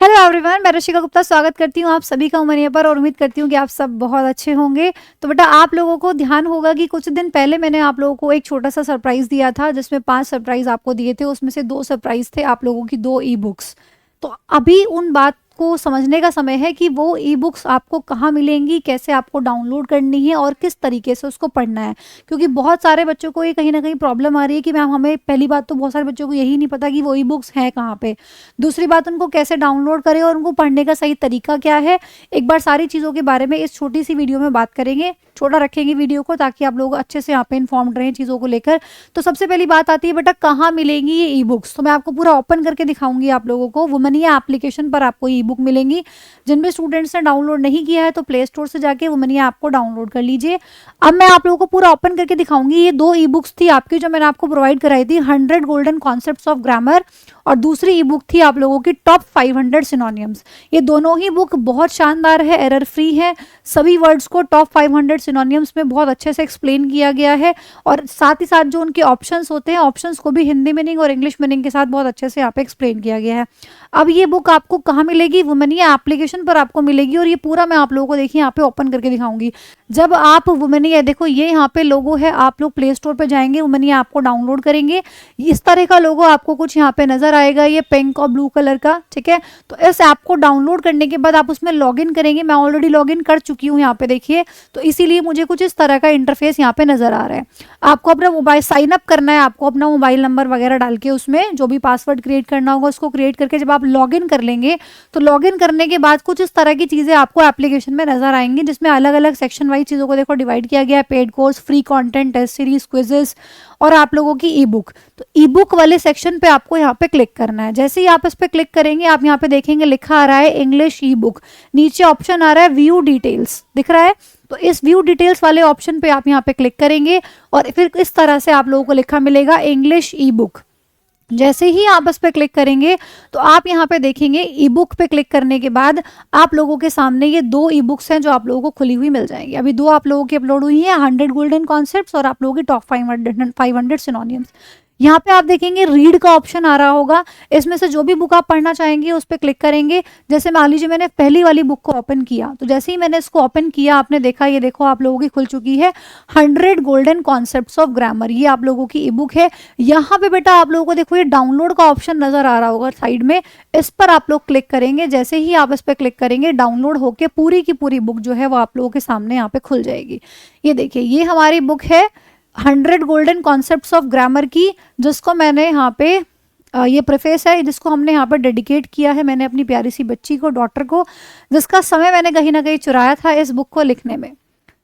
Hello everyone, मैं ऋषिका गुप्ता स्वागत करती हूँ आप सभी का उमरिया पर और उम्मीद करती हूँ कि आप सब बहुत अच्छे होंगे। तो बेटा आप लोगों को ध्यान होगा कि कुछ दिन पहले मैंने आप लोगों को एक छोटा सा सरप्राइज दिया था जिसमें 5 सरप्राइज आपको दिए थे। उसमें से 2 सरप्राइज थे आप लोगों की 2 ई बुक्स। तो अभी उन बात को समझने का समय है कि वो ई बुक्स आपको कहाँ मिलेंगी, कैसे आपको डाउनलोड करनी है और किस तरीके से उसको पढ़ना है। क्योंकि बहुत सारे बच्चों को ये कहीं ना कहीं प्रॉब्लम आ रही है कि मैम हमें पहली बात तो बहुत सारे बच्चों को यही नहीं पता कि वो ई बुक्स हैं कहाँ पे। दूसरी बात उनको कैसे डाउनलोड करें और उनको पढ़ने का सही तरीका क्या है। एक बार सारी चीज़ों के बारे में इस छोटी सी वीडियो में बात करेंगे। छोटा रखेंगे वीडियो को ताकि आप लोग अच्छे से यहाँ पे इन्फॉर्म्ड रहें चीज़ों को लेकर। तो सबसे पहली बात आती है बेटा कहाँ मिलेंगी ये ई बुक्स। तो मैं आपको पूरा ओपन करके दिखाऊंगी आप लोगों को। वुमनिया एप्लीकेशन पर आपको ई बुक मिलेंगी। जिन भी स्टूडेंट्स ने डाउनलोड नहीं किया है तो प्ले स्टोर से जाके वुमनिया ऐप को डाउनलोड कर लीजिए। अब मैं आप लोगों को पूरा ओपन करके दिखाऊंगी। ये 2 ई बुक्स थी आपकी जो मैंने आपको प्रोवाइड कराई थी, 100 गोल्डन कॉन्सेप्ट्स ऑफ ग्रामर, और दूसरी ई बुक थी आप लोगों की टॉप 500 सिनोनिम्स। ये दोनों ही बुक बहुत शानदार है, एरर फ्री है। सभी वर्ड्स को टॉप 500 सिनोनिम्स में बहुत अच्छे से एक्सप्लेन किया गया है और साथ ही साथ जो उनके ऑप्शंस होते हैं, ऑप्शंस को भी हिंदी मीनिंग और इंग्लिश मीनिंग के साथ बहुत अच्छे से यहाँ पे एक्सप्लेन किया गया है। अब ये बुक आपको कहाँ मिलेगी? वुमनिया एप्लीकेशन पर आपको मिलेगी और ये पूरा मैं आप लोगों को देखिए यहाँ पे ओपन करके दिखाऊंगी। जब आप वुमनिया, देखो ये यहाँ पे लोगो है, आप लोग प्ले स्टोर पे जाएंगे, वुमनिया ऐप को डाउनलोड करेंगे, इस तरह का लोगो आपको कुछ यहाँ पे नजर आएगा, ये पिंक और ब्लू कलर का। ठीक है, तो इस ऐप को डाउनलोड करने के बाद आप उसमें लॉगिन करेंगे। मैं ऑलरेडी लॉगिन कर चुकी हूँ यहाँ पे देखिए, तो इसीलिए मुझे कुछ इस तरह का इंटरफेस यहाँ पे नजर आ रहा है। आपको अपना मोबाइल साइन अप करना है, आपको अपना मोबाइल नंबर वगैरह डाल के उसमें जो भी पासवर्ड क्रिएट करना होगा उसको क्रिएट करके जब आप लॉगिन कर लेंगे तो लॉगिन करने के बाद कुछ इस तरह की चीजें आपको एप्लीकेशन में नजर आएंगी, जिसमें अलग अलग सेक्शन वाइज चीजों को देखो डिवाइड किया गया है। Paid course, free content, test series, quizzes और आप लोगों की ई बुक। तो ई बुक वाले सेक्शन पे आपको यहाँ पे क्लिक करना है। जैसे ही आप इस पे क्लिक करेंगे आप यहाँ पे देखेंगे लिखा आ रहा है इंग्लिश ई बुक, नीचे ऑप्शन आ रहा है व्यू डिटेल्स, दिख रहा है। तो इस व्यू डिटेल्स वाले ऑप्शन पे आप यहाँ पे क्लिक करेंगे और फिर इस तरह से आप लोगों को लिखा मिलेगा इंग्लिश ई बुक। जैसे ही आप इस पे क्लिक करेंगे तो आप यहाँ पे देखेंगे ई बुक पे क्लिक करने के बाद आप लोगों के सामने ये 2 ई बुक्स हैं जो आप लोगों को खुली हुई मिल जाएंगी। अभी 2 आप लोगों की अपलोड हुई है, 100 गोल्डन कॉन्सेप्ट्स और आप लोगों की टॉप 500 सिनोनिम्स। यहाँ पे आप देखेंगे रीड का ऑप्शन आ रहा होगा, इसमें से जो भी बुक आप पढ़ना चाहेंगे उस पर क्लिक करेंगे। जैसे मान लीजिए मैंने पहली वाली बुक को ओपन किया, तो जैसे ही मैंने इसको ओपन किया आपने देखा, ये देखो आप लोगों की खुल चुकी है 100 गोल्डन कॉन्सेप्ट्स ऑफ ग्रामर। ये आप लोगों की ई बुक है। यहाँ पे बेटा आप लोगों को देखो ये डाउनलोड का ऑप्शन नजर आ रहा होगा साइड में, इस पर आप लोग क्लिक करेंगे। जैसे ही आप इस पर क्लिक करेंगे डाउनलोड होके पूरी की पूरी बुक जो है वो आप लोगों के सामने यहाँ पे खुल जाएगी। ये देखिए ये हमारी बुक है 100 गोल्डन कॉन्सेप्ट्स ऑफ ग्रामर की, जिसको मैंने यहाँ पे ये प्रेफेस है जिसको हमने यहाँ पर डेडिकेट किया है मैंने अपनी प्यारी सी बच्ची को, डॉटर को, जिसका समय मैंने कहीं ना कहीं चुराया था इस बुक को लिखने में।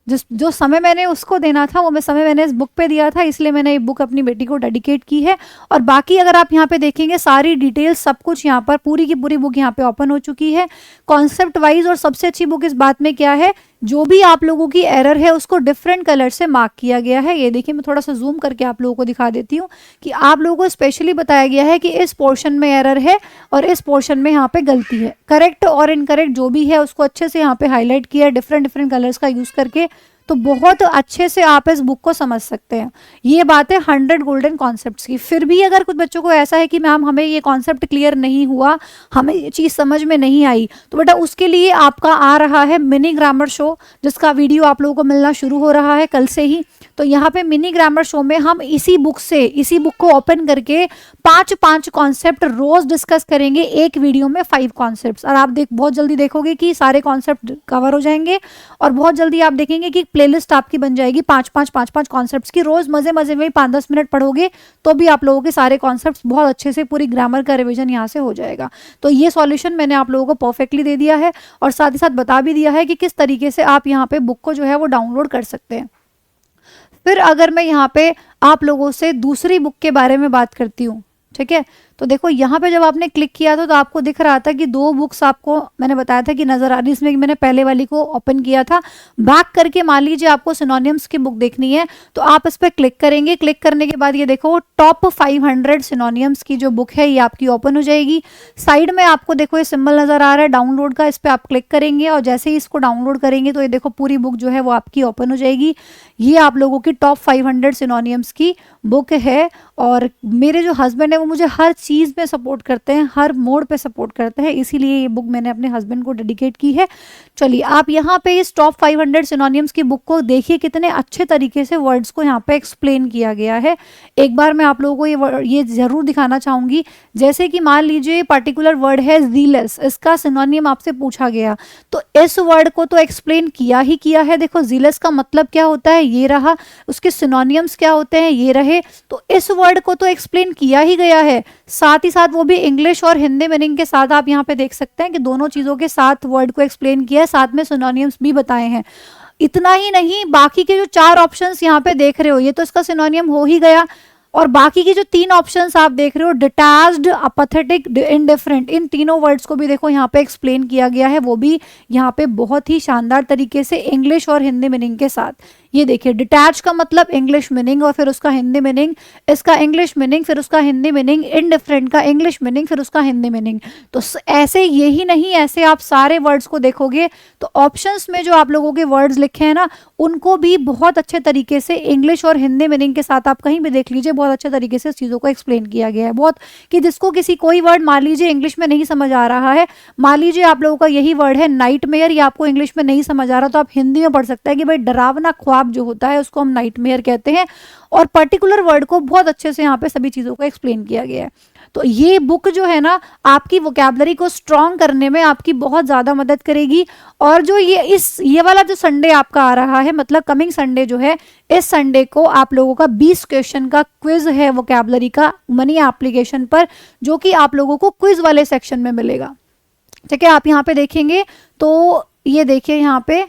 जो समय मैंने उसको देना था वो समय मैंने इस बुक पे दिया था, इसलिए मैंने ये बुक अपनी बेटी को डेडिकेट की है। और बाकी अगर आप यहाँ पे देखेंगे सारी डिटेल्स सब कुछ यहाँ पर पूरी की पूरी बुक यहाँ पे ओपन हो चुकी है कॉन्सेप्ट वाइज। और सबसे अच्छी बुक इस बात में क्या है, जो भी आप लोगों की एरर है उसको डिफरेंट कलर से मार्क किया गया है। ये देखिए मैं थोड़ा सा जूम करके आप लोगों को दिखा देती हूँ कि आप लोगों को स्पेशली बताया गया है कि इस पोर्शन में एरर है और इस पोर्शन में यहाँ पे गलती है। करेक्ट और इनकरेक्ट जो भी है उसको अच्छे से यहाँ पे हाईलाइट किया है डिफरेंट डिफरेंट कलर्स का यूज करके, तो बहुत अच्छे से आप इस बुक को समझ सकते हैं। ये बात है 100 गोल्डन कॉन्सेप्ट्स की। फिर भी अगर कुछ बच्चों को ऐसा है कि मैम हमें ये कॉन्सेप्ट क्लियर नहीं हुआ, हमें ये चीज़ समझ में नहीं आई, तो बेटा उसके लिए आपका आ रहा है मिनी ग्रामर शो, जिसका वीडियो आप लोगों को मिलना शुरू हो रहा है कल से ही। तो यहाँ पे मिनी ग्रामर शो में हम इसी बुक को ओपन करके 5 कॉन्सेप्ट रोज डिस्कस करेंगे एक वीडियो में 5 कॉन्सेप्ट्स। और आप बहुत जल्दी देखोगे कि सारे कॉन्सेप्ट कवर हो जाएंगे और बहुत जल्दी आप देखेंगे कि प्लेलिस्ट आपकी बन जाएगी 5 कॉन्सेप्ट्स की। रोज मजे मजे में 5-10 मिनट पढ़ोगे तो भी आप लोगों के सारे कॉन्सेप्ट्स बहुत अच्छे से पूरी ग्रामर का रिवीजन यहाँ से हो जाएगा। तो ये सॉल्यूशन मैंने आप लोगों को परफेक्टली दे दिया है और साथ ही साथ बता भी दिया है कि किस तरीके से आप यहाँ पे बुक को जो है वो डाउनलोड कर सकते हैं। फिर अगर मैं यहाँ पे आप लोगों से दूसरी बुक के बारे में बात करती हूँ, ठीक है, तो देखो यहाँ पे जब आपने क्लिक किया था तो आपको दिख रहा था कि 2 बुक्स आपको मैंने बताया था कि नजर आ रही, इसमें मैंने पहले वाली को ओपन किया था। बैक करके मान लीजिए आपको सिनोनिम्स की बुक देखनी है तो आप इस पर क्लिक करेंगे। क्लिक करने के बाद ये देखो टॉप 500 सिनोनिम्स की जो बुक है ये आपकी ओपन हो जाएगी। साइड में आपको देखो ये सिंबल नजर आ रहा है डाउनलोड का, इस पर आप क्लिक करेंगे और जैसे ही इसको डाउनलोड करेंगे तो ये देखो पूरी बुक जो है वो आपकी ओपन हो जाएगी। ये आप लोगों की टॉप 500 सिनोनिम्स की बुक है और मेरे जो हस्बैंड है वो मुझे हर चीज़ में सपोर्ट करते हैं, हर मोड पे सपोर्ट करते हैं, इसीलिए ये बुक मैंने अपने हस्बैंड को डेडिकेट की है। चलिए आप यहाँ पे इस टॉप 500 सिनोनिम्स की बुक को देखिए, कितने अच्छे तरीके से वर्ड्स को यहाँ पे एक्सप्लेन किया गया है। एक बार मैं आप लोगों को ये ज़रूर दिखाना चाहूँगी, जैसे कि मान लीजिए पर्टिकुलर वर्ड है ज़ीलस, इसका सिनोनिम आपसे पूछा गया, तो इस वर्ड को तो एक्सप्लेन किया ही किया है। देखो ज़ीलस का मतलब क्या होता है, ये रहा, उसके सिनोनिम्स क्या होते हैं, ये रहे, तो इस वर्ड को तो एक्सप्लेन किया ही गया है। साथ ही साथ वो भी इंग्लिश और हिंदी मीनिंग के साथ, आप यहाँ पे देख सकते हैं कि दोनों चीज़ों के साथ वर्ड को एक्सप्लेन किया है, साथ में सिनोनिम्स भी बताए हैं। इतना ही नहीं, बाकी के जो 4 ऑप्शंस यहाँ पे देख रहे हो, ये तो इसका सिनोनिम हो ही गया, और बाकी की जो 3 ऑप्शंस आप देख रहे हो, डिटैच्ड, अपैथेटिक, इनडिफरेंट, इन तीनों वर्ड्स को भी देखो यहाँ पे एक्सप्लेन किया गया है, वो भी यहाँ पे बहुत ही शानदार तरीके से इंग्लिश और हिंदी मीनिंग के साथ। ये देखिए, डिटैच का मतलब इंग्लिश मीनिंग और फिर उसका हिंदी मीनिंग, इसका इंग्लिश मीनिंग फिर उसका हिंदी मीनिंग, इनडिफरेंट का इंग्लिश मीनिंग फिर उसका हिंदी मीनिंग। तो ऐसे यही नहीं, ऐसे आप सारे वर्ड्स को देखोगे तो ऑप्शंस में जो आप लोगों के वर्ड्स लिखे हैं ना, उनको भी बहुत अच्छे तरीके से इंग्लिश और हिंदी मीनिंग के साथ आप कहीं भी देख लीजिए, बहुत अच्छे तरीके से चीज़ों को एक्सप्लेन किया गया है। बहुत कि जिसको किसी कोई वर्ड मान लीजिए इंग्लिश में नहीं समझ आ रहा है, मान लीजिए आप लोगों का यही वर्ड है नाइटमेयर, ये आपको इंग्लिश में नहीं समझ आ रहा, तो आप हिंदी में पढ़ सकते हैं कि भाई डरावना ख्वाब जो होता है उसको हम नाइटमेयर कहते हैं, और पर्टिकुलर वर्ड को बहुत अच्छे से यहाँ पे सभी चीज़ों को एक्सप्लेन किया गया है। तो ये बुक जो है ना, आपकी वोकैबुलरी को स्ट्रॉन्ग करने में आपकी बहुत ज़्यादा मदद करेगी। और जो ये वाला जो संडे आपका आ रहा है, मतलब कमिंग संडे जो है, इस संडे को आप लोगों का 20 क्वेश्चन का क्विज है वोकैबुलरी का मनी एप्लीकेशन पर, जो कि आप लोगों को क्विज वाले सेक्शन में मिलेगा। ठीक है, आप यहाँ पे देखेंगे तो ये देखिए, यहाँ पे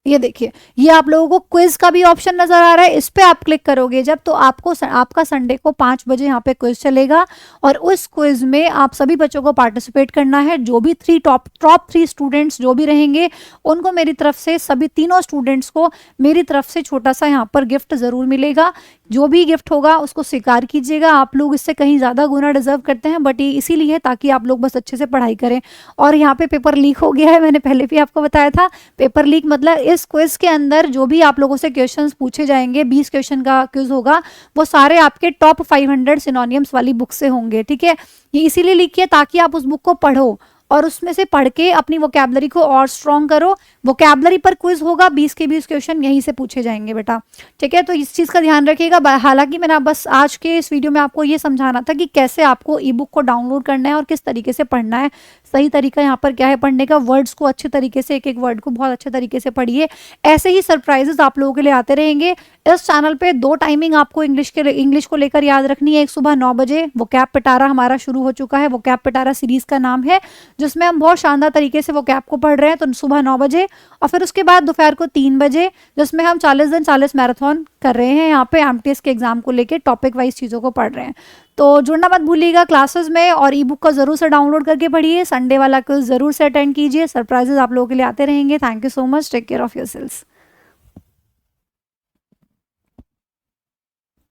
ये देखिए, ये आप लोगों को क्विज का भी ऑप्शन नजर आ रहा है, इस पे आप क्लिक करोगे जब, तो आपको आपका संडे को 5 बजे यहाँ पे क्विज चलेगा, और उस क्विज में आप सभी बच्चों को पार्टिसिपेट करना है। जो भी टॉप 3 स्टूडेंट्स जो भी रहेंगे, उनको मेरी तरफ से, सभी तीनों स्टूडेंट्स को मेरी तरफ से छोटा सा यहाँ पर गिफ्ट जरूर मिलेगा। जो भी गिफ्ट होगा उसको स्वीकार कीजिएगा, आप लोग इससे कहीं ज़्यादा गुना डिजर्व करते हैं, बट ये इसीलिए है ताकि आप लोग बस अच्छे से पढ़ाई करें। और यहाँ पे पेपर लीक हो गया है, मैंने पहले भी आपको बताया था। पेपर लीक मतलब इस क्विज के अंदर जो भी आप लोगों से क्वेश्चंस पूछे जाएंगे, 20 क्वेश्चन का क्विज होगा, वो सारे आपके टॉप 500 सिनोनिम्स वाली बुक से होंगे। ठीक है, ये इसीलिए लीक किया ताकि आप उस बुक को पढ़ो और उसमें से पढ़ के अपनी वोकैबुलरी को और स्ट्रॉन्ग करो। वोकैबुलरी पर क्विज होगा, 20 के 20 क्वेश्चन यहीं से पूछे जाएंगे बेटा। ठीक है, तो इस चीज़ का ध्यान रखिएगा। हालांकि मैंने बस आज के इस वीडियो में आपको ये समझाना था कि कैसे आपको ई बुक को डाउनलोड करना है और किस तरीके से पढ़ना है। सही तरीका यहाँ पर क्या है पढ़ने का, वर्ड्स को अच्छे तरीके से, एक एक वर्ड को बहुत अच्छे तरीके से पढ़िए। ऐसे ही सरप्राइजेस आप लोगों के लिए आते रहेंगे। इस चैनल पे 2 टाइमिंग आपको इंग्लिश को लेकर याद रखनी है। एक सुबह 9 बजे वोकैब पिटारा हमारा शुरू हो चुका है, वोकैब पिटारा सीरीज का नाम है, जिसमें हम बहुत शानदार तरीके से वोकैब को पढ़ रहे हैं, तो सुबह 9 बजे। और फिर उसके बाद दोपहर को 3 बजे, जिसमें हम 40 दिन 40 मैराथन कर रहे हैं, यहाँ पे एमटीएस के एग्जाम को लेकर टॉपिक वाइज चीज़ों को पढ़ रहे हैं। तो जुड़ना मत भूलिएगा क्लासेस में, और ई बुक का जरूर से डाउनलोड करके पढ़िए। संडे वाला क्विज जरूर से अटेंड कीजिए। सरप्राइजेस आप लोगों के लिए आते रहेंगे। Thank you so much, take care of yourselves.